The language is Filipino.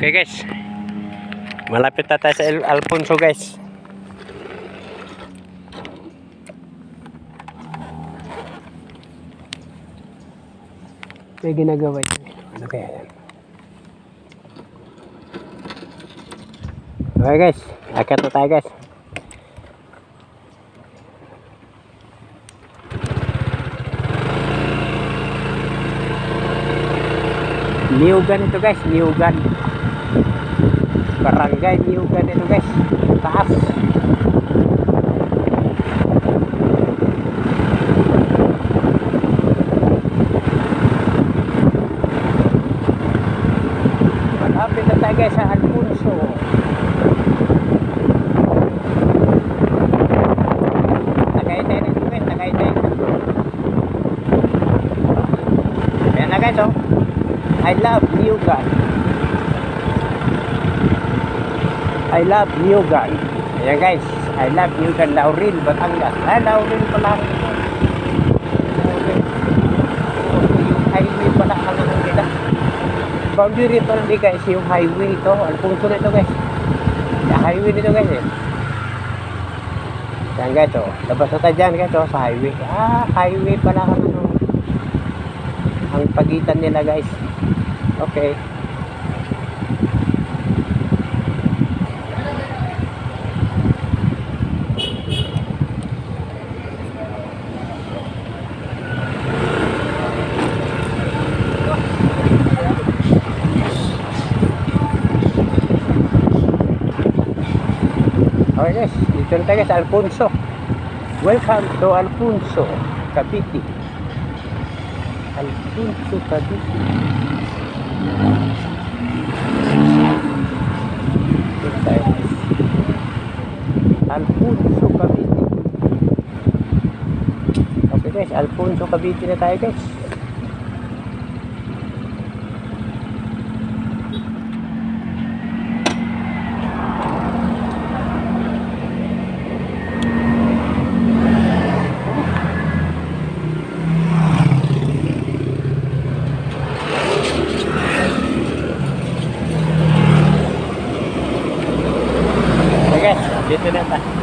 Okay guys, malapit na tayo sa Alfonso guys. May ginagawa dyan. Ano kaya yan? Okay guys, akit na tayo guys. Niugan ito guys, Niugan. Barangay Niugan ito guys. Taas. Malapit na tayo guys sa Alfonso. Tagaytay na ito guys, Tagaytay na. Ayan na guys oh. I love Niugan. I love Niugan. Ayan guys, I love Niugan, Laurel, Batangas. Laurel pala ako ito. Laurel. Yung highway pala ang ano nila. Boundary pala di guys, yung highway ito. Alfonso na ito guys. Yung highway nito guys eh. Ayan guys oh. Labas na tayo dyan guys oh, sa highway. Highway pala ang ano. Ang pagitan nila guys. Okay. Okay guys, dito na tayo sa Alfonso. Welcome to Alfonso, Cavite. Alfonso, Cavite. Alfonso, Cavite. Okay guys, Alfonso, Cavite na tayo guys. Dito na tayo.